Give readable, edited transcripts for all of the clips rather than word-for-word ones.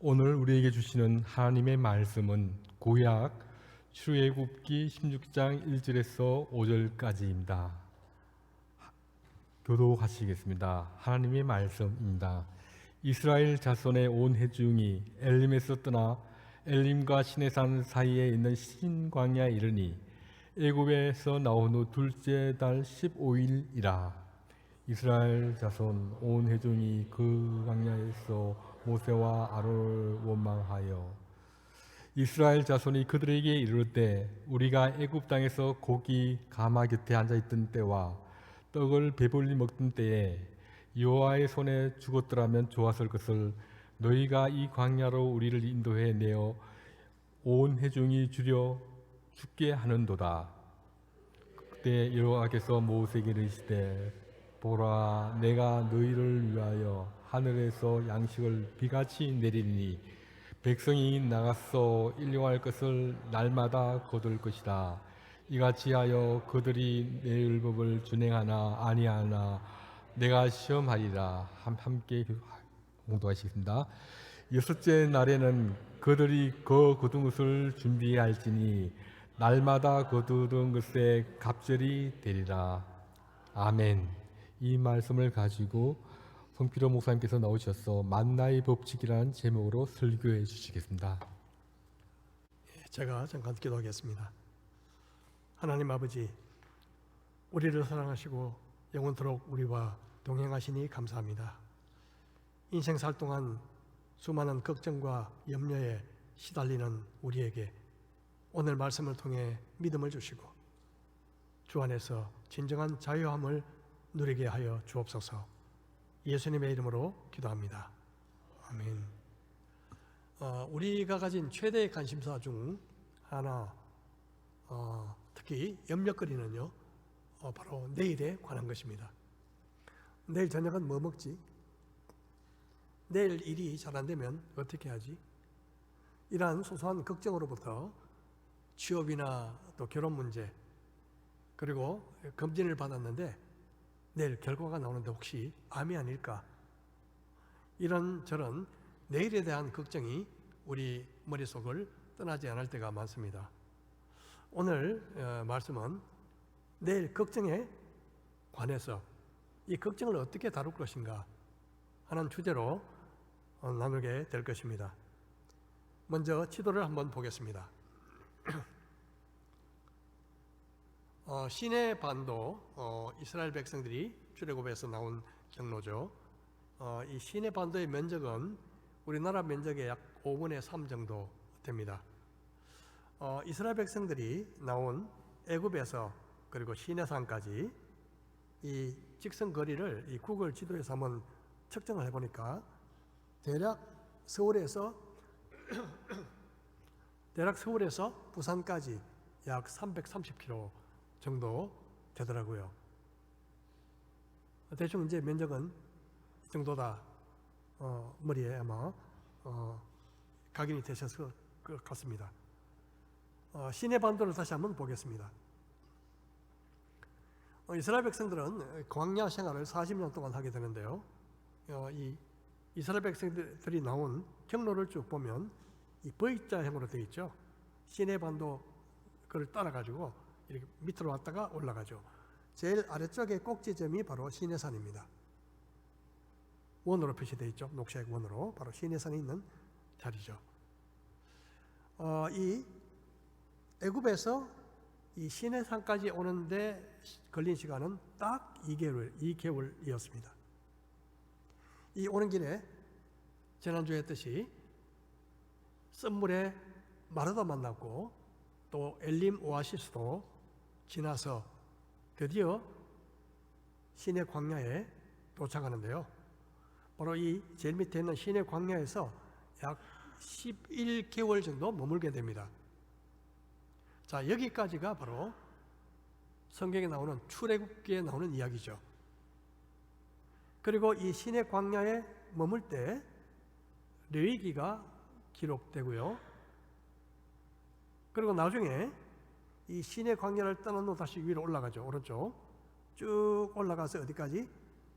오늘 우리에게 주시는 하나님의 말씀은 구약 출애굽기 16장 1절에서 5절까지입니다. 교독하시겠습니다. 하나님의 말씀입니다. 이스라엘 자손의 온 회중이 엘림에서 떠나 엘림과 시내산 사이에 있는 신광야에 이르니 애굽에서 나온 후 둘째 달 15일이라. 이스라엘 자손 온 회중이 그 광야에서 모세와 아론을 원망하여 이스라엘 자손이 그들에게 이르를 때 우리가 애굽 땅에서 고기 가마 곁에 앉아 있던 때와 떡을 배불리 먹던 때에 여호와의 손에 죽었더라면 좋았을 것을 너희가 이 광야로 우리를 인도해 내어 온 회중이 주려 죽게 하는도다. 그때 여호와께서 모세에게 이르시되 보라, 내가 너희를 위하여 하늘에서 양식을 비같이 내리니 백성이 나가서 일용할 것을 날마다 거둘 것이다. 이같이 하여 그들이 내 율법을 준행하나 아니하나 내가 시험하리라. 함께 공독하시겠습니다. 여섯째 날에는 그들이 거두는 것을 준비할지니 날마다 거두던 것에 갑절이 되리라. 아멘. 이 말씀을 가지고 성필호 목사님께서 나오셔서 만나의 법칙이라는 제목으로 설교해 주시겠습니다. 제가 잠깐 기도하겠습니다. 하나님 아버지, 우리를 사랑하시고 영원토록 우리와 동행하시니 감사합니다. 인생 살 동안 수많은 걱정과 염려에 시달리는 우리에게 오늘 말씀을 통해 믿음을 주시고 주 안에서 진정한 자유함을 누리게 하여 주옵소서. 예수님의 이름으로 기도합니다. 아멘. 우리가 가진 최대의 관심사 중 하나, 특히 염려거리는요, 바로 내일에 관한 것입니다. 내일 저녁은 뭐 먹지? 내일 일이 잘 안 되면 어떻게 하지? 이러한 소소한 걱정으로부터 취업이나 또 결혼 문제, 그리고 검진을 받았는데 내일 결과가 나오는데 혹시 암이 아닐까? 이런 저런 내일에 대한 걱정이 우리 머릿속을 떠나지 않을 때가 많습니다. 오늘 말씀은 내일 걱정에 관해서 이 걱정을 어떻게 다룰 것인가 하는 주제로 나누게 될 것입니다. 먼저 지도를 한번 보겠습니다. 시내 반도, 이스라엘 백성들이 출애굽에서 나온 경로죠. 이 시내 반도의 면적은 우리나라 면적의 약 5분의 3 정도 됩니다. 이스라엘 백성들이 나온 애굽에서 그리고 시내산까지 이 직선 거리를 이 구글 지도에서 한번 측정을 해보니까 대략 서울에서 부산까지 약 330km 정도 되더라고요. 대충 이제 면적은 이 정도다. 머리에 아마 각인이 되셨을 것 같습니다. 시내 반도를 다시 한번 보겠습니다. 이스라엘 백성들은 광야 생활을 40년 동안 하게 되는데요. 이 이스라엘 백성들이 나온 경로를 쭉 보면 이 V자형으로 되어 있죠. 시내 반도 그걸 따라가지고 이렇게 밑으로 왔다가 올라가죠. 제일 아래쪽에 꼭지점이 바로 시내산입니다. 원으로 표시되어 있죠. 녹색 원으로 바로 시내산이 있는 자리죠. 이 애굽에서 이 시내산까지 오는데 걸린 시간은 딱 2개월이었습니다. 이 오는 길에 지난주에 했듯이 썸물에 마르다 만났고 또 엘림 오아시스도 지나서 드디어 시내 광야에 도착하는데요. 바로 이 제일 밑에 있는 시내 광야에서 약 11개월 정도 머물게 됩니다. 자, 여기까지가 바로 성경에 나오는 출애굽기에 나오는 이야기죠. 그리고 이 시내 광야에 머물 때 레위기가 기록되고요. 그리고 나중에 이 시내 광야를 떠난 후 다시 위로 올라가죠. 오른쪽 쭉 올라가서 어디까지?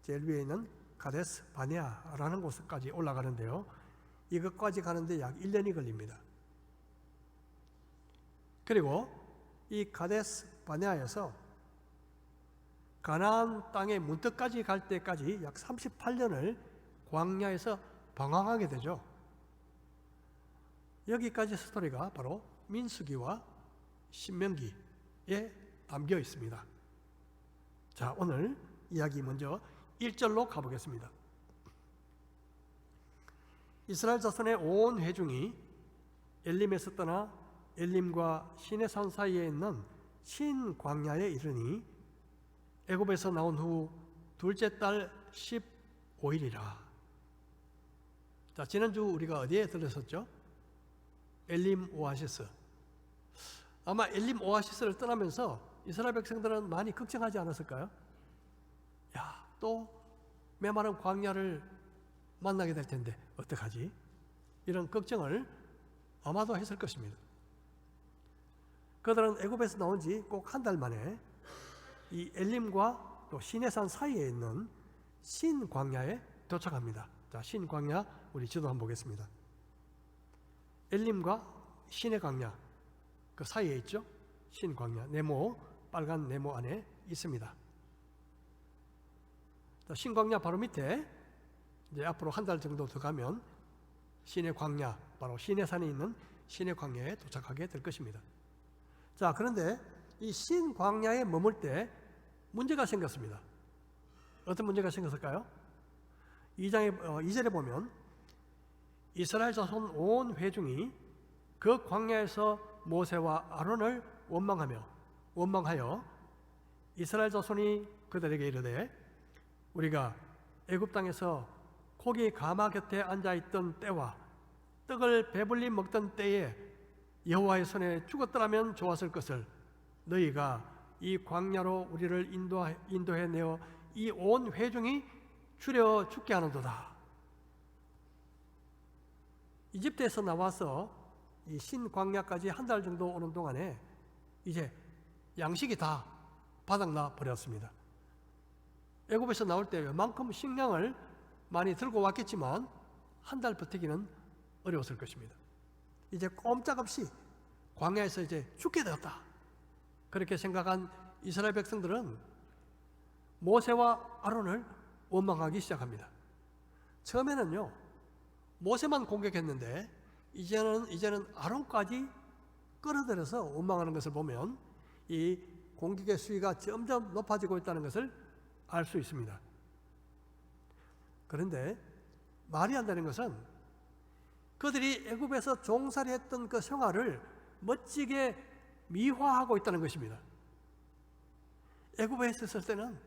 제일 위에 있는 가데스 바네아라는 곳까지 올라가는데요. 이것까지 가는데 약 1년이 걸립니다. 그리고 이 가데스 바네아에서 가나안 땅의 문턱까지 갈 때까지 약 38년을 광야에서 방황하게 되죠. 여기까지 스토리가 바로 민수기와 신명기에 담겨 있습니다. 자, 오늘 이야기 먼저 1절로 가보겠습니다. 이스라엘 자손의 온 회중이 엘림에서 떠나 엘림과 시내산 사이에 있는 신광야에 이르니 애굽에서 나온 후 둘째 달 15일이라. 자, 지난주 우리가 어디에 들었었죠? 엘림 오아시스. 아마 엘림 오아시스를 떠나면서 이스라엘 백성들은 많이 걱정하지 않았을까요? 야, 또 메마른 광야를 만나게 될 텐데 어떡하지? 이런 걱정을 아마도 했을 것입니다. 그들은 애굽에서 나온 지 꼭 한 달 만에 이 엘림과 또 시내산 사이에 있는 신광야에 도착합니다. 자, 신광야 우리 지도 한번 보겠습니다. 엘림과 신의 광야 그 사이에 있죠. 신광야 네모, 빨간 네모 안에 있습니다. 자, 신광야 바로 밑에 이제 앞으로 한 달 정도 더 가면 신의 광야, 바로 시내산에 있는 신의 광야에 도착하게 될 것입니다. 자, 그런데 이 신광야에 머물 때 문제가 생겼습니다. 어떤 문제가 생겼을까요? 2절에 보면 이스라엘 자손 온 회중이 그 광야에서 모세와 아론을 원망하여 이스라엘 자손이 그들에게 이르되 우리가 애굽 땅에서 고기 가마 곁에 앉아있던 때와 떡을 배불리 먹던 때에 여호와의 손에 죽었더라면 좋았을 것을 너희가 이 광야로 우리를 인도해 내어 이 온 회중이 추려 죽게 하는도다. 이집트에서 나와서 이 신광야까지 한 달 정도 오는 동안에 이제 양식이 다 바닥나 버렸습니다. 애굽에서 나올 때 웬만큼 식량을 많이 들고 왔겠지만 한 달 버티기는 어려웠을 것입니다. 이제 꼼짝없이 광야에서 이제 죽게 되었다. 그렇게 생각한 이스라엘 백성들은 모세와 아론을 원망하기 시작합니다. 처음에는요, 모세만 공격했는데 이제는 아론까지 끌어들여서 원망하는 것을 보면 이 공격의 수위가 점점 높아지고 있다는 것을 알 수 있습니다. 그런데 말이 안 되는 것은 그들이 애굽에서 종살이 했던 그 생활을 멋지게 미화하고 있다는 것입니다. 애굽에 있었을 때는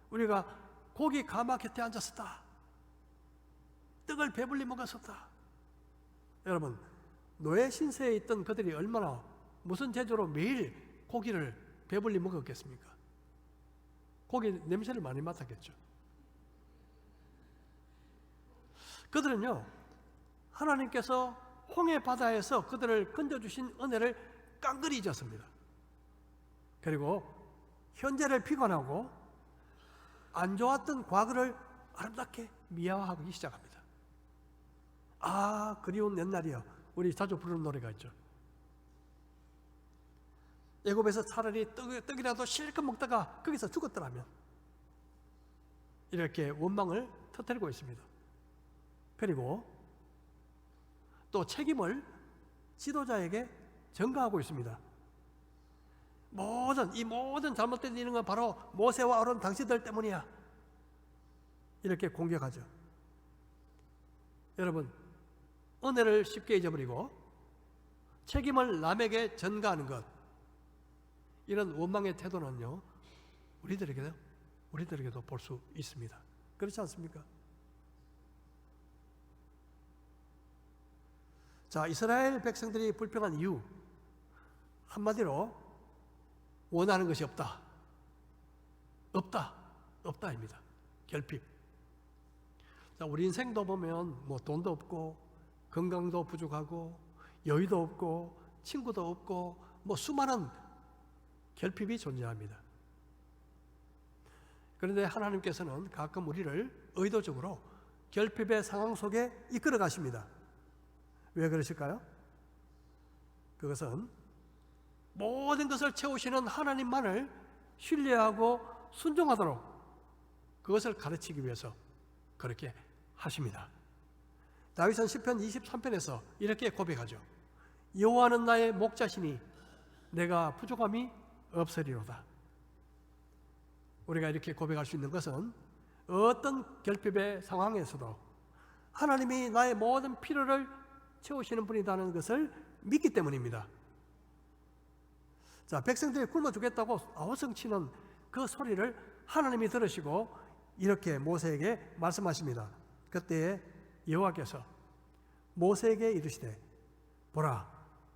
우리가 고기 가마 곁에 앉았었다. 떡을 배불리 먹었었다. 여러분, 노예 신세에 있던 그들이 얼마나 무슨 재주로 매일 고기를 배불리 먹었겠습니까? 고기 냄새를 많이 맡았겠죠. 그들은요, 하나님께서 홍해 바다에서 그들을 건져주신 은혜를 깡그리 잊었습니다. 그리고 현재를 비관하고 안 좋았던 과거를 아름답게 미화하기 시작합니다. 아, 그리운 옛날이여. 우리 자주 부르는 노래가 있죠. 애굽에서 차라리 떡이라도 실컷 먹다가 거기서 죽었더라면. 이렇게 원망을 터뜨리고 있습니다. 그리고 또 책임을 지도자에게 전가하고 있습니다. 이 모든 잘못된 일은 건 바로 모세와 아론 당신들 때문이야. 이렇게 공격하죠. 여러분, 은혜를 쉽게 잊어버리고 책임을 남에게 전가하는 것, 이런 원망의 태도는요, 우리들에게도 볼 수 있습니다. 그렇지 않습니까? 자, 이스라엘 백성들이 불평한 이유, 한마디로 원하는 것이 없다입니다. 결핍. 자, 우리 인생도 보면 뭐 돈도 없고 건강도 부족하고 여유도 없고 친구도 없고 뭐 수많은 결핍이 존재합니다. 그런데 하나님께서는 가끔 우리를 의도적으로 결핍의 상황 속에 이끌어 가십니다. 왜 그러실까요? 그것은 모든 것을 채우시는 하나님만을 신뢰하고 순종하도록 그것을 가르치기 위해서 그렇게 하십니다. 다윗은 시편 23편에서 이렇게 고백하죠. 여호와는 나의 목자시니 내가 부족함이 없으리로다. 우리가 이렇게 고백할 수 있는 것은 어떤 결핍의 상황에서도 하나님이 나의 모든 필요를 채우시는 분이라는 것을 믿기 때문입니다. 자, 백성들이 굶어 죽겠다고 아우성치는 그 소리를 하나님이 들으시고 이렇게 모세에게 말씀하십니다. 그때 여호와께서 모세에게 이르시되 보라,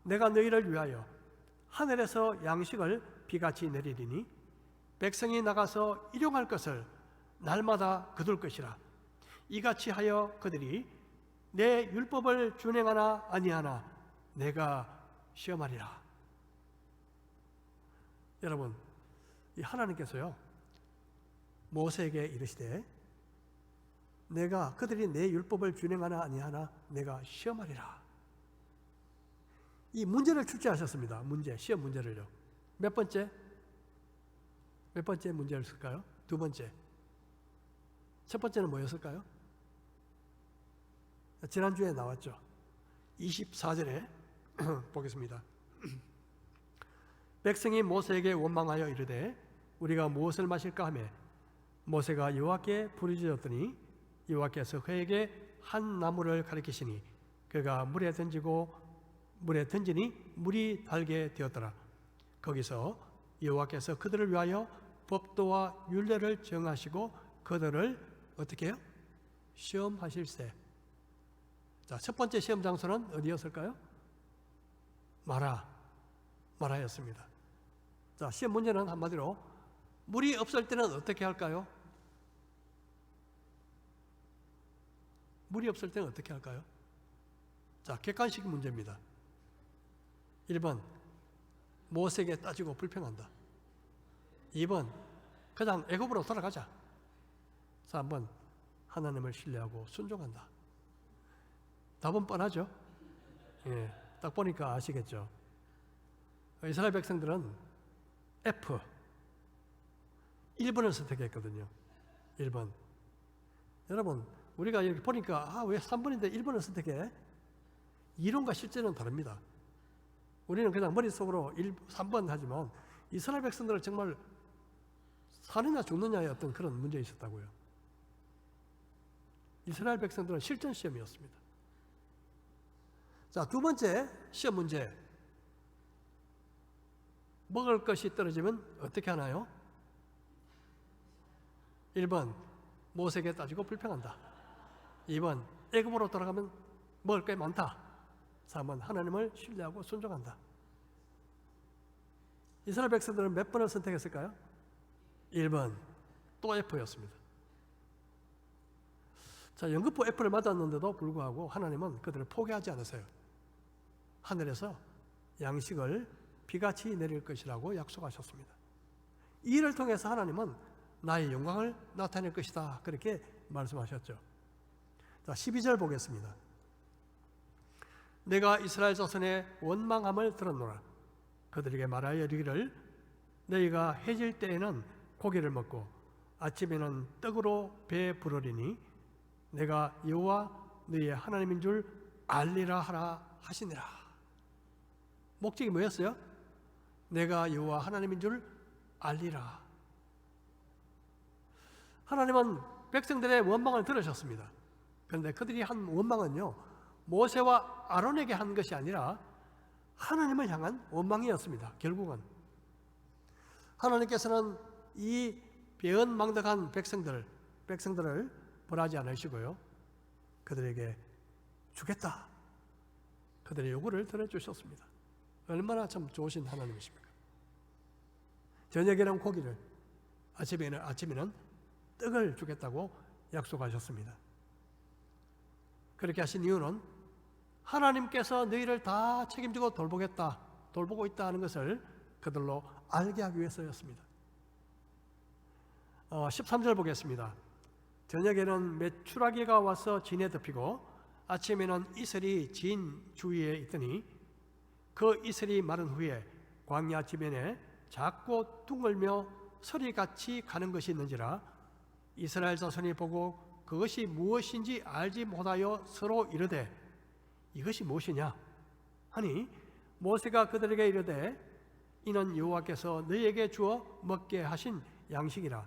내가 너희를 위하여 하늘에서 양식을 비같이 내리리니 백성이 나가서 일용할 것을 날마다 거둘 것이라. 이같이 하여 그들이 내 율법을 준행하나 아니하나 내가 시험하리라. 여러분, 이 하나님께서요 모세에게 이르시되 내가 그들이 내 율법을 준행하나 아니하나 내가 시험하리라. 이 문제를 출제하셨습니다. 시험 문제를요. 몇 번째 문제를 쓸까요? 두 번째. 첫 번째는 뭐였을까요? 지난주에 나왔죠. 24절에 보겠습니다. 백성이 모세에게 원망하여 이르되 우리가 무엇을 마실까 하며 모세가 여호와께 부르짖었더니 여호와께서 그에게 한 나무를 가리키시니 그가 물에 던지니 물이 달게 되었더라. 거기서 여호와께서 그들을 위하여 법도와 율례를 정하시고 그들을 어떻게 해요? 시험하실세. 자, 첫 번째 시험 장소는 어디였을까요? 마라였습니다. 자, 시험 문제는 한마디로 물이 없을 때는 어떻게 할까요? 물이 없을 때는 어떻게 할까요? 자, 객관식 문제입니다. 1번 모세에게 따지고 불평한다. 2번 그냥 애굽으로 돌아가자. 3번 하나님을 신뢰하고 순종한다. 답은 뻔하죠. 예, 딱 보니까 아시겠죠. 이스라엘 백성들은 F 1번을 선택했거든요. 1번. 여러분, 우리가 이렇게 보니까 왜 3번인데 1번을 선택해? 이론과 실제는 다릅니다. 우리는 그냥 머릿속으로 3번 하지만 이스라엘 백성들은 정말 사느냐 죽느냐의 어떤 그런 문제가 있었다고요. 이스라엘 백성들은 실전 시험이었습니다. 자, 두 번째 시험 문제. 먹을 것이 떨어지면 어떻게 하나요? 1번 모세에게 따지고 불평한다. 2번 애굽으로 돌아가면 먹을 게 많다. 3번 하나님을 신뢰하고 순종한다. 이스라엘 백성들은 몇 번을 선택했을까요? 1번 또 F였습니다. 자, 연급부 F를 맞았는데도 불구하고 하나님은 그들을 포기하지 않으세요. 하늘에서 양식을 비같이 내릴 것이라고 약속하셨습니다. 이 일을 통해서 하나님은 나의 영광을 나타낼 것이다, 그렇게 말씀하셨죠. 자, 12절 보겠습니다. 내가 이스라엘 자손의 원망함을 들었노라. 그들에게 말하여 이르기를 너희가 해질 때에는 고기를 먹고 아침에는 떡으로 배 부르리니 내가 여호와 너희의 하나님인 줄 알리라 하라 하시니라. 목적이 뭐였어요? 내가 여호와 하나님인 줄 알리라. 하나님은 백성들의 원망을 들으셨습니다. 그런데 그들이 한 원망은요, 모세와 아론에게 한 것이 아니라 하나님을 향한 원망이었습니다. 결국은 하나님께서는 이 배은망덕한 백성들을 벌하지 않으시고요, 그들에게 주겠다, 그들의 요구를 들어주셨습니다. 얼마나 참 좋으신 하나님이십니까? 저녁에는 고기를, 아침에는 떡을 주겠다고 약속하셨습니다. 그렇게 하신 이유는 하나님께서 너희를 다 책임지고 돌보고 있다 하는 것을 그들로 알게 하기 위해서였습니다. 13절 보겠습니다. 저녁에는 메추라기가 와서 진에 덮이고 아침에는 이슬이 진 주위에 있더니 그 이슬이 마른 후에 광야 지면에 작고 둥글며 서리같이 가는 것이 있는지라 이스라엘 자손이 보고 그것이 무엇인지 알지 못하여 서로 이르되 이것이 무엇이냐 하니 모세가 그들에게 이르되 이는 여호와께서 너희에게 주어 먹게 하신 양식이라.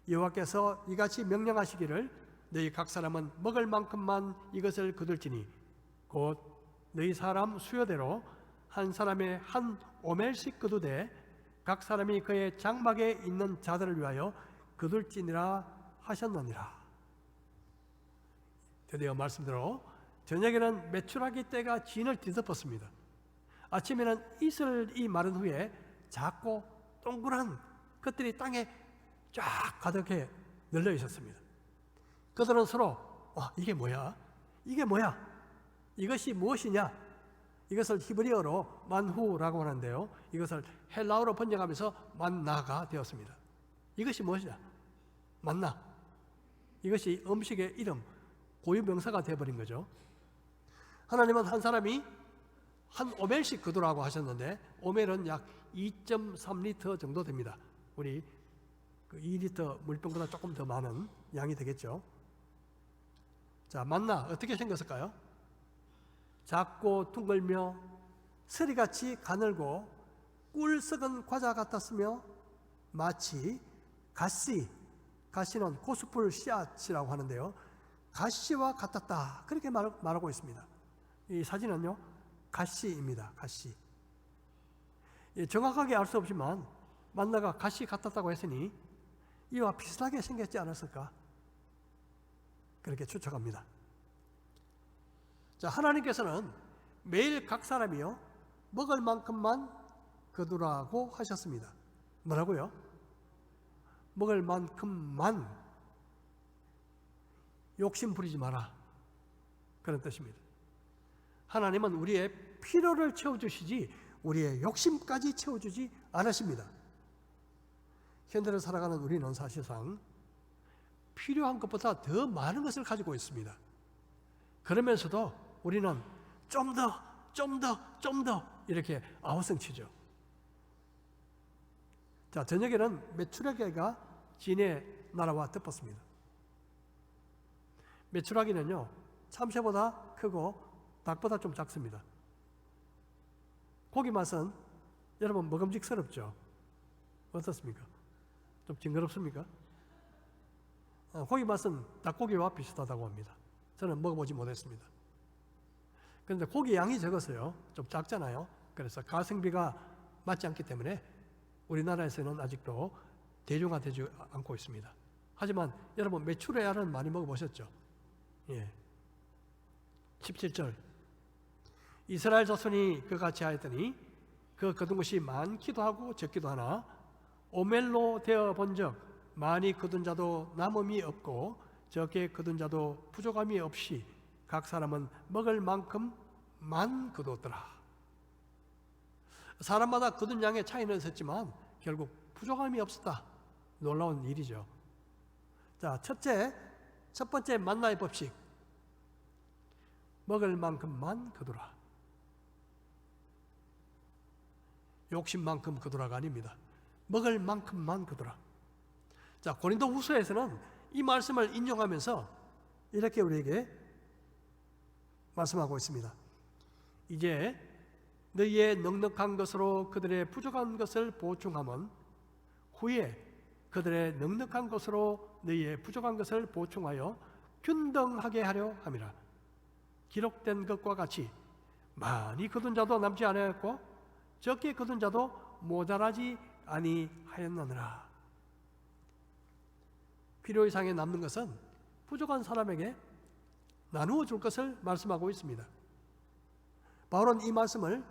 여호와께서 이같이 명령하시기를 너희 각 사람은 먹을 만큼만 이것을 거둘지니 곧 너희 사람 수요대로 한 사람의 한 오멜씩 거두되 각 사람이 그의 장막에 있는 자들을 위하여 거둘지니라 하셨느니라. 드디어 말씀대로 저녁에는 메추라기 떼가 진을 뒤덮었습니다. 아침에는 이슬이 마른 후에 작고 동그란 것들이 땅에 쫙 가득해 널려 있었습니다. 그들은 서로 이게 뭐야? 이게 뭐야? 이것이 무엇이냐? 이것을 히브리어로 만후라고 하는데요, 이것을 헬라어로 번역하면서 만나가 되었습니다. 이것이 무엇이냐? 만나. 이것이 음식의 이름, 고유명사가 되어버린 거죠. 하나님은 한 사람이 한 오멜씩 거두라고 하셨는데 오멜은 약 2.3리터 정도 됩니다. 우리 그 2리터 물병보다 조금 더 많은 양이 되겠죠. 자, 만나 어떻게 생겼을까요? 작고 둥글며 서리같이 가늘고 꿀 썩은 과자 같았으며 마치 가시는 고수풀 씨앗이라고 하는데요, 가시와 같았다, 그렇게 말하고 있습니다. 이 사진은요 가시입니다. 가시. 정확하게 알 수 없지만 만나가 가시 같았다고 했으니 이와 비슷하게 생겼지 않았을까, 그렇게 추측합니다. 자, 하나님께서는 매일 각 사람이요 먹을 만큼만 거두라고 하셨습니다. 뭐라고요? 먹을 만큼만. 욕심 부리지 마라, 그런 뜻입니다. 하나님은 우리의 필요를 채워주시지 우리의 욕심까지 채워주지 않으십니다. 현대를 살아가는 우리는 사실상 필요한 것보다 더 많은 것을 가지고 있습니다. 그러면서도 우리는 좀 더 이렇게 아우성치죠. 자, 저녁에는 메추라기가 진의 나라와 덮었습니다. 메추라기는요 참새보다 크고 닭보다 좀 작습니다. 고기 맛은 여러분 먹음직스럽죠? 어떻습니까? 좀 징그럽습니까? 고기 맛은 닭고기와 비슷하다고 합니다. 저는 먹어보지 못했습니다. 그런데 고기 양이 적어서요 좀 작잖아요. 그래서 가성비가 맞지 않기 때문에 우리나라에서는 아직도 대중화되지 않고 있습니다. 하지만 여러분 메추라기는 많이 먹어보셨죠? 예. 17절 이스라엘 자손이 그같이 하였더니 그 거둔 것이 많기도 하고 적기도 하나 오멜로 되어 본적 많이 거둔 자도 남음이 없고 적게 거둔 자도 부족함이 없이 각 사람은 먹을 만큼만 거두었더라. 사람마다 거둔 양의 차이는 있었지만 결국 부족함이 없었다. 놀라운 일이죠. 자, 첫 번째 만나의 법칙, 먹을 만큼만 거두라. 욕심만큼 거두라가 아닙니다. 먹을 만큼만 거두라. 자, 고린도 후서에서는 이 말씀을 인용하면서 이렇게 우리에게 말씀하고 있습니다. 이제 너희의 넉넉한 것으로 그들의 부족한 것을 보충하면 후에 그들의 넉넉한 것으로 너희의 부족한 것을 보충하여 균등하게 하려 함이라. 기록된 것과 같이 많이 거둔 자도 남지 아니하였고 적게 거둔 자도 모자라지 아니하였느니라. 필요 이상에 남는 것은 부족한 사람에게 나누어 줄 것을 말씀하고 있습니다. 바울은 이 말씀을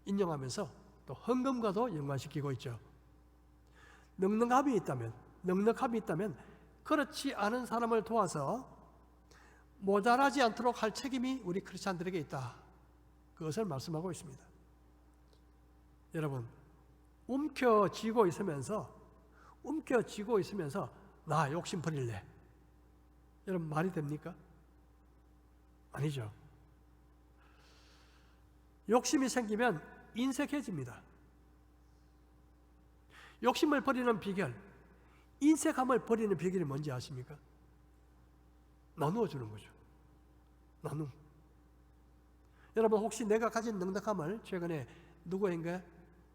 인용하면서 또 헌금과도 연관시키고 있죠. 넉넉함이 있다면 그렇지 않은 사람을 도와서 모자라지 않도록 할 책임이 우리 크리스찬들에게 있다. 그것을 말씀하고 있습니다. 여러분, 움켜쥐고 있으면서 나 욕심 부릴래. 여러분, 말이 됩니까? 아니죠. 욕심이 생기면 인색해집니다. 욕심을 버리는 비결, 인색함을 버리는 비결이 뭔지 아십니까? 나누어 주는 거죠. 나눔. 여러분 혹시 내가 가진 넉넉함을 최근에 누구에게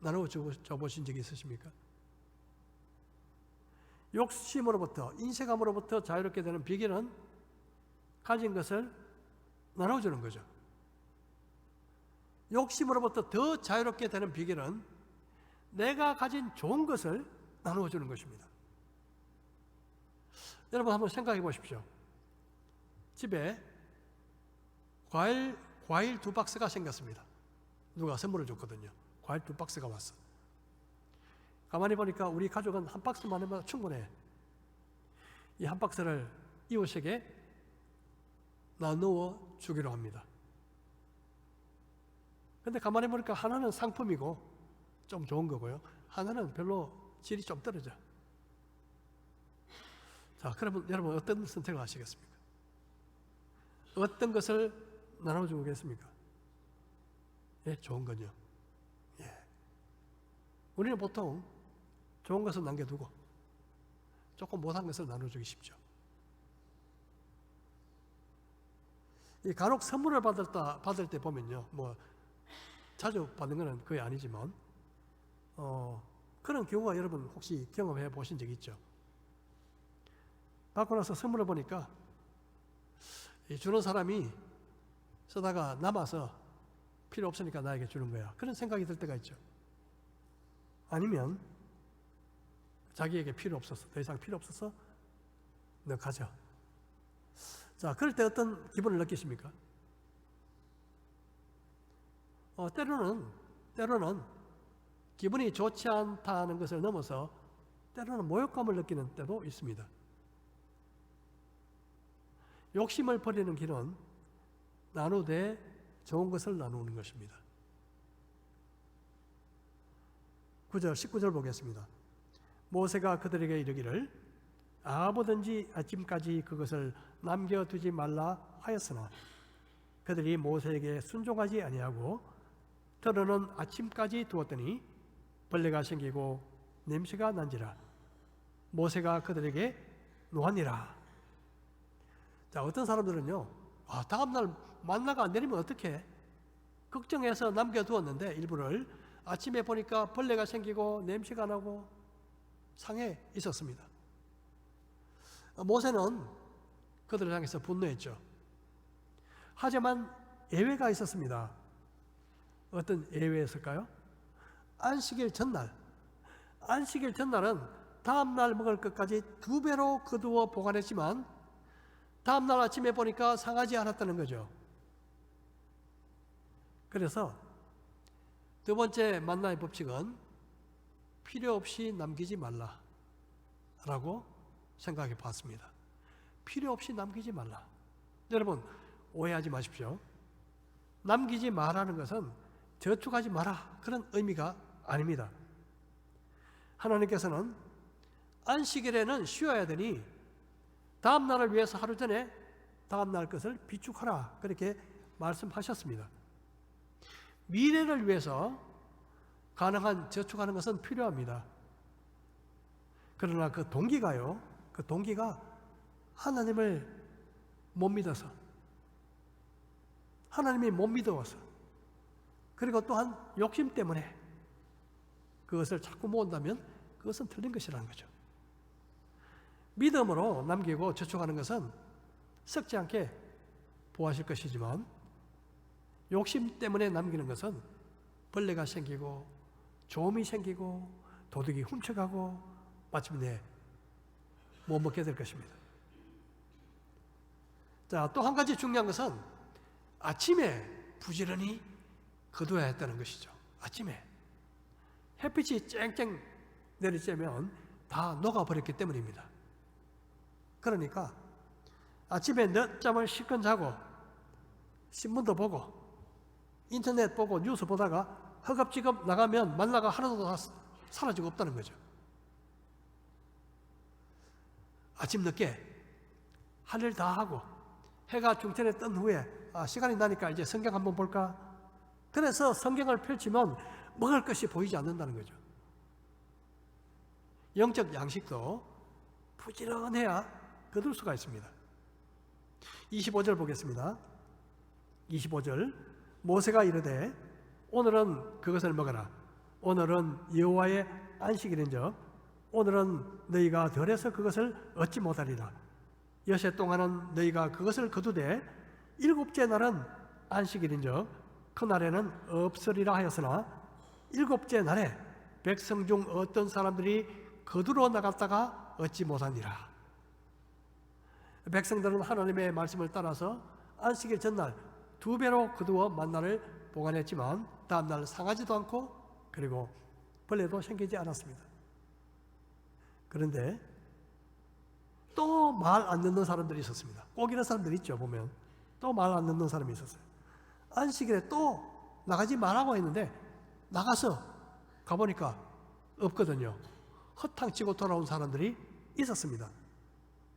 나누어 줘보신 적이 있으십니까? 욕심으로부터, 인색함으로부터 자유롭게 되는 비결은 가진 것을 나눠주는 거죠. 욕심으로부터 더 자유롭게 되는 비결은 내가 가진 좋은 것을 나누어 주는 것입니다. 여러분 한번 생각해 보십시오. 집에 과일 2박스가 생겼습니다. 누가 선물을 줬거든요. 과일 2박스가 왔어. 가만히 보니까 우리 가족은 한 박스만 해도 충분해. 이 한 박스를 이웃에게 나누어 주기로 합니다. 근데 가만히 보니까 하나는 상품이고 좀 좋은 거고요. 하나는 별로 질이 좀 떨어져. 자, 그러면 여러분 어떤 선택을 하시겠습니까? 어떤 것을 나눠주겠습니까? 예, 좋은 건요. 예. 우리는 보통 좋은 것을 남겨두고 조금 못한 것을 나눠주기 쉽죠. 이 간혹 선물을 받을 때 보면요, 뭐 자주 받는 것은 거의 아니지만 그런 경우가 여러분 혹시 경험해 보신 적 있죠? 받고 나서 선물을 보니까 이 주는 사람이 쓰다가 남아서 필요 없으니까 나에게 주는 거야. 그런 생각이 들 때가 있죠. 아니면 자기에게 필요 없어서, 더 이상 필요 없어서 너 가져. 자, 그럴 때 어떤 기분을 느끼십니까? 때로는 기분이 좋지 않다는 것을 넘어서 때로는 모욕감을 느끼는 때도 있습니다. 욕심을 버리는 길은 나누되 좋은 것을 나누는 것입니다. 19절 보겠습니다. 모세가 그들에게 이르기를 아무든지 아침까지 그것을 남겨두지 말라 하였으나 그들이 모세에게 순종하지 아니하고 더러는 아침까지 두었더니 벌레가 생기고 냄새가 난지라 모세가 그들에게 노하니라. 자, 어떤 사람들은요, 다음날 만나가 안 내리면 어떡해? 걱정해서 남겨두었는데 일부를 아침에 보니까 벌레가 생기고 냄새가 나고 상해 있었습니다. 모세는 그들을 향해서 분노했죠. 하지만 예외가 있었습니다. 어떤 예외였을까요? 안식일 전날. 안식일 전날은 다음날 먹을 것까지 2배로 거두어 보관했지만 다음날 아침에 보니까 상하지 않았다는 거죠. 그래서 두 번째 만나의 법칙은 필요 없이 남기지 말라라고 생각해 봤습니다. 필요 없이 남기지 말라. 여러분 오해하지 마십시오. 남기지 말라는 것은 저축하지 마라 그런 의미가 아닙니다. 하나님께서는 안식일에는 쉬어야 되니 다음 날을 위해서 하루 전에 다음 날 것을 비축하라 그렇게 말씀하셨습니다. 미래를 위해서 가능한 저축하는 것은 필요합니다. 그러나 그 동기가 하나님을 못 믿어서, 하나님이 못 믿어서, 그리고 또한 욕심 때문에 그것을 자꾸 모은다면 그것은 틀린 것이라는 거죠. 믿음으로 남기고 저축하는 것은 썩지 않게 보하실 것이지만 욕심 때문에 남기는 것은 벌레가 생기고 조음이 생기고 도둑이 훔쳐가고 마침내 못 먹게 될 것입니다. 자, 또 한 가지 중요한 것은 아침에 부지런히 거둬야 했다는 것이죠. 아침에 햇빛이 쨍쨍 내리쬐면 다 녹아버렸기 때문입니다. 그러니까 아침에 늦잠을 실컷 자고 신문도 보고 인터넷 보고 뉴스 보다가 허겁지겁 나가면 만나가 하나도 다 사라지고 없다는 거죠. 아침 늦게 할 일 다 하고 해가 중천에 뜬 후에 시간이 나니까 이제 성경 한번 볼까? 그래서 성경을 펼치면 먹을 것이 보이지 않는다는 거죠. 영적 양식도 부지런해야 거둘 수가 있습니다. 25절 보겠습니다. 25절 모세가 이르되 오늘은 그것을 먹어라. 오늘은 여호와의 안식일인즉 오늘은 너희가 덜해서 그것을 얻지 못하리라. 여세 동안은 너희가 그것을 거두되 일곱째 날은 안식일인즉 그날에는 없으리라 하였으나 일곱째 날에 백성 중 어떤 사람들이 거두러 나갔다가 얻지 못하니라. 백성들은 하나님의 말씀을 따라서 안식일 전날 2배로 거두어 만나를 보관했지만 다음날 상하지도 않고 그리고 벌레도 생기지 않았습니다. 그런데 또 말 안 듣는 사람들이 있었습니다. 꼭 이런 사람들이 있죠. 보면 또 말 안 듣는 사람이 있었어요. 안식일에 또 나가지 말라고 했는데 나가서 가보니까 없거든요. 허탕치고 돌아온 사람들이 있었습니다.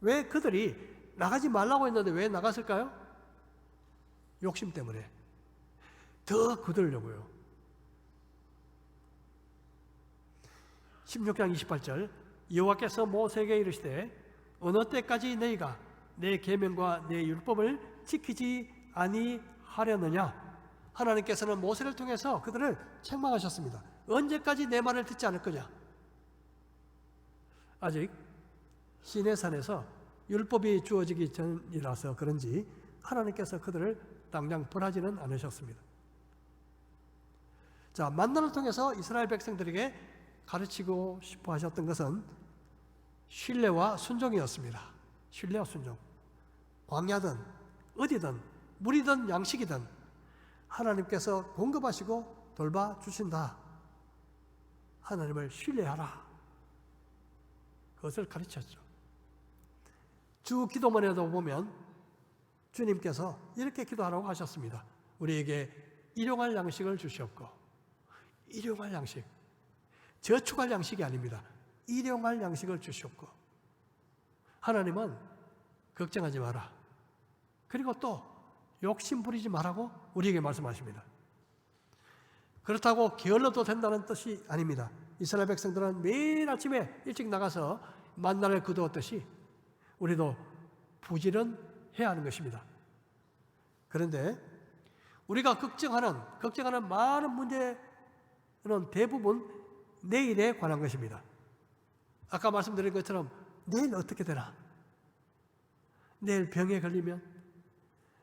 왜 그들이 나가지 말라고 했는데 왜 나갔을까요? 욕심 때문에 더 거두려고요. 16장 28절 여호와께서 모세에게 이르시되 어느 때까지 너희가 내 계명과 내 율법을 지키지 아니하려느냐. 하나님께서는 모세를 통해서 그들을 책망하셨습니다. 언제까지 내 말을 듣지 않을 거냐. 아직 시내산에서 율법이 주어지기 전이라서 그런지 하나님께서 그들을 당장 벌하지는 않으셨습니다. 자, 만나를 통해서 이스라엘 백성들에게 가르치고 싶어 하셨던 것은 신뢰와 순종이었습니다. 신뢰와 순종. 광야든 어디든 물이든 양식이든 하나님께서 공급하시고 돌봐주신다. 하나님을 신뢰하라. 그것을 가르쳤죠. 주 기도문에도 보면 주님께서 이렇게 기도하라고 하셨습니다. 우리에게 일용할 양식을 주시옵고. 일용할 양식. 저축할 양식이 아닙니다. 일용할 양식을 주시옵고. 하나님은 걱정하지 마라. 그리고 또 욕심 부리지 말라고 우리에게 말씀하십니다. 그렇다고 게을러도 된다는 뜻이 아닙니다. 이스라엘 백성들은 매일 아침에 일찍 나가서 만나를 거두었듯이 우리도 부지런해야 하는 것입니다. 그런데 우리가 걱정하는 많은 문제는 대부분 내일에 관한 것입니다. 아까 말씀드린 것처럼 내일 어떻게 되나? 내일 병에 걸리면,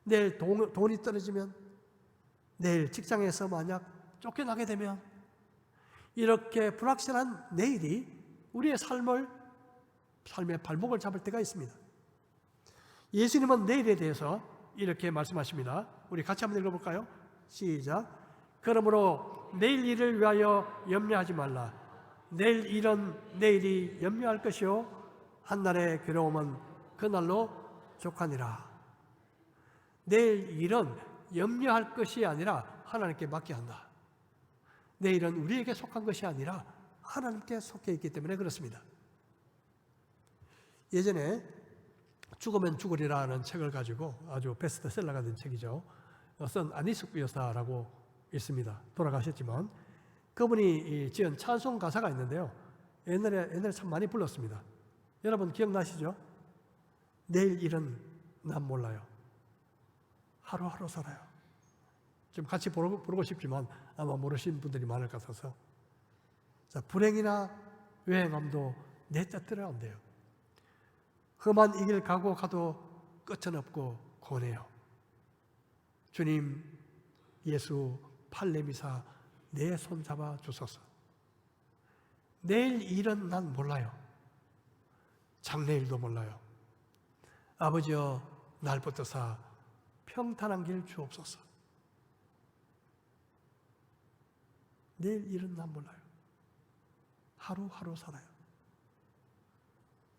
내일 돈이 떨어지면, 내일 직장에서 만약 쫓겨나게 되면, 이렇게 불확실한 내일이 우리의 삶의 발목을 잡을 때가 있습니다. 예수님은 내일에 대해서 이렇게 말씀하십니다. 우리 같이 한번 읽어볼까요? 시작. 그러므로 내일 일을 위하여 염려하지 말라. 내일 일은 내일이 염려할 것이요 한날의 괴로움은 그날로 족하니라. 내일 일은 염려할 것이 아니라 하나님께 맡겨야 한다. 내일은 우리에게 속한 것이 아니라 하나님께 속해 있기 때문에 그렇습니다. 예전에 죽으면 죽으리라는 책을 가지고 아주 베스트셀러가 된 책이죠. 쓴 안희숙 여사라고 있습니다. 돌아가셨지만 그분이 지은 찬송 가사가 있는데요. 옛날에 참 많이 불렀습니다. 여러분 기억나시죠? 내일 일은 난 몰라요. 하루하루 살아요. 좀 같이 부르고 싶지만 아마 모르시는 분들이 많을 것 같아서. 자, 불행이나 외행함도 내 뜻대로 안 돼요. 험한 이 길 가고 가도 끝은 없고 고뇌요. 주님, 예수, 팔 내미사 내 손 잡아 주소서. 내일 일은 난 몰라요. 장래일도 몰라요. 아버지여 날 붙드사 평탄한 길 주옵소서. 내일 일은 난 몰라요. 하루하루 살아요.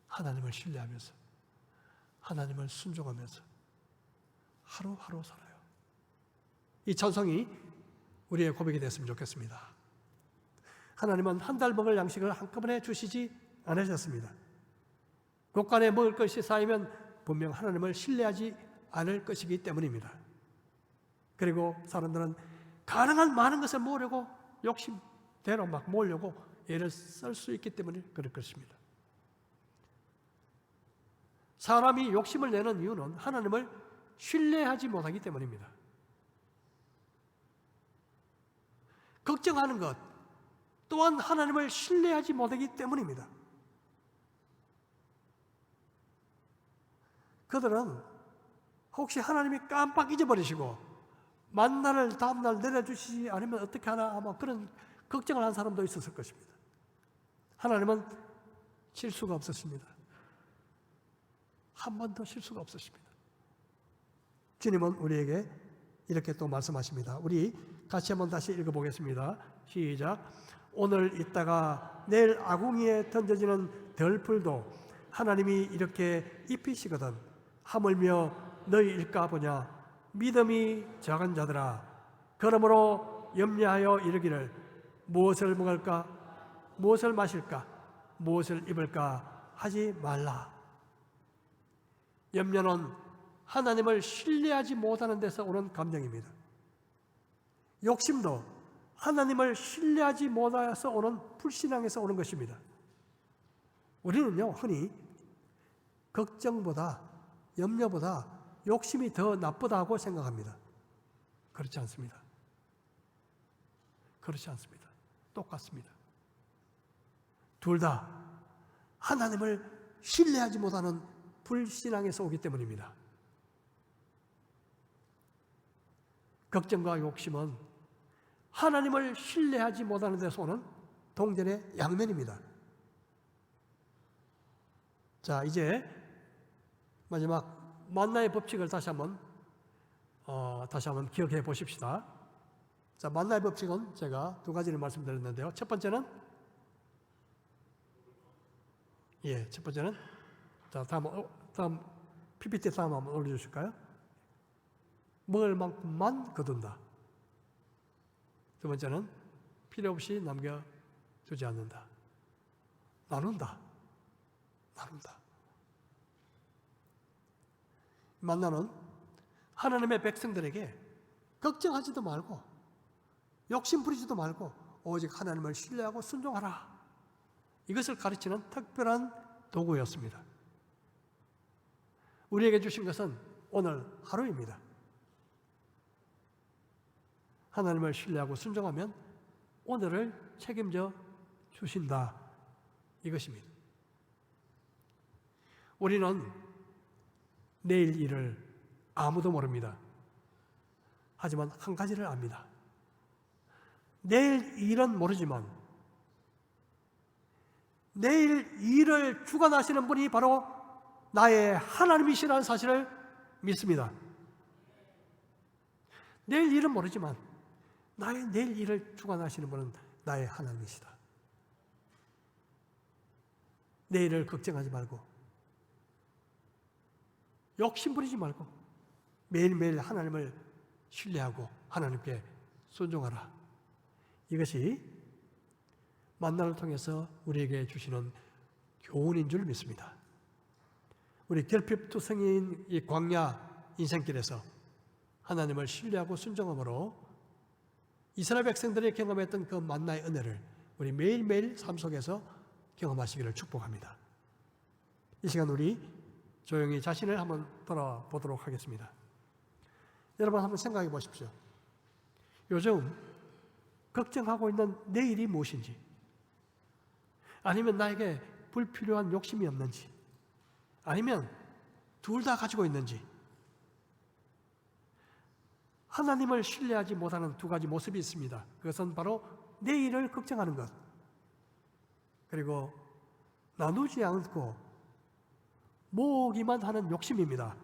하나님을 신뢰하면서 하나님을 순종하면서 하루하루 살아요. 이 찬송이 우리의 고백이 됐으면 좋겠습니다. 하나님은 한 달 먹을 양식을 한꺼번에 주시지 않으셨습니다. 곳간에 먹을 것이 쌓이면 분명 하나님을 신뢰하지 않을 것이기 때문입니다. 그리고 사람들은 가능한 많은 것을 모으려고 욕심대로 막 모으려고 애를 쓸 수 있기 때문에 그럴 것입니다. 사람이 욕심을 내는 이유는 하나님을 신뢰하지 못하기 때문입니다. 걱정하는 것 또한 하나님을 신뢰하지 못하기 때문입니다. 그들은 혹시 하나님이 깜빡 잊어버리시고 만나를 다음날 내려주시지 않으면 어떻게 하나 아마 그런 걱정을 한 사람도 있었을 것입니다. 하나님은 실수가 없었습니다. 한 번도 실수가 없었습니다. 주님은 우리에게 이렇게 또 말씀하십니다. 우리 같이 한번 다시 읽어보겠습니다. 시작. 오늘 있다가 내일 아궁이에 던져지는 덜풀도 하나님이 이렇게 입히시거든 하물며 너희 일까 보냐 믿음이 작은 자들아 그러므로 염려하여 이르기를 무엇을 먹을까 무엇을 마실까 무엇을 입을까 하지 말라. 염려는 하나님을 신뢰하지 못하는 데서 오는 감정입니다. 욕심도 하나님을 신뢰하지 못해서 오는 불신앙에서 오는 것입니다. 우리는요 흔히 걱정보다 염려보다 욕심이 더 나쁘다고 생각합니다. 그렇지 않습니다. 그렇지 않습니다. 똑같습니다. 둘 다 하나님을 신뢰하지 못하는 불신앙에서 오기 때문입니다. 걱정과 욕심은 하나님을 신뢰하지 못하는 데서 오는 동전의 양면입니다. 자, 이제 마지막 만나의 법칙을 다시 한번 기억해 보십시다. 자, 만나의 법칙은 제가 두 가지를 말씀드렸는데요. 첫 번째는 첫 번째는 자, 다음 PPT 다음 한번 올려주실까요? 먹을 만큼만 거둔다. 두 번째는 필요 없이 남겨두지 않는다. 나눈다. 만나는 하나님의 백성들에게 걱정하지도 말고 욕심 부리지도 말고 오직 하나님을 신뢰하고 순종하라. 이것을 가르치는 특별한 도구였습니다. 우리에게 주신 것은 오늘 하루입니다. 하나님을 신뢰하고 순종하면 오늘을 책임져 주신다. 이것입니다. 우리는 내일 일을 아무도 모릅니다. 하지만 한 가지를 압니다. 내일 일은 모르지만 내일 일을 주관하시는 분이 바로 나의 하나님이시라는 사실을 믿습니다. 내일 일은 모르지만 나의 내일 일을 주관하시는 분은 나의 하나님이시다. 내일을 걱정하지 말고 욕심 부리지 말고 매일매일 하나님을 신뢰하고 하나님께 순종하라. 이것이 만나를 통해서 우리에게 주시는 교훈인 줄 믿습니다. 우리 결핍투성이인 이 광야 인생길에서 하나님을 신뢰하고 순종함으로 이스라엘 백성들이 경험했던 그 만나의 은혜를 우리 매일매일 삶 속에서 경험하시기를 축복합니다. 이 시간 우리 조용히 자신을 한번 돌아보도록 하겠습니다. 여러분 한번 생각해 보십시오. 요즘 걱정하고 있는 내일이 무엇인지, 아니면 나에게 불필요한 욕심이 없는지, 아니면 둘 다 가지고 있는지, 하나님을 신뢰하지 못하는 두 가지 모습이 있습니다. 그것은 바로 내일을 걱정하는 것, 그리고 나누지 않고 모으기만 하는 욕심입니다.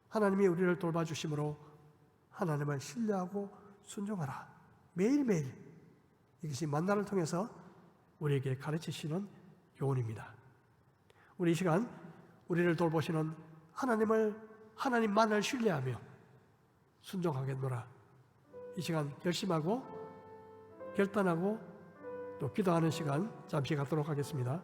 하나님이 우리를 돌봐주심으로 하나님을 신뢰하고 순종하라. 매일매일 이것이 만나를 통해서 우리에게 가르치시는 교훈입니다. 우리 이 시간 우리를 돌보시는 하나님만을 신뢰하며 순종하겠노라. 이 시간 결심하고 결단하고 또 기도하는 시간 잠시 갖도록 하겠습니다.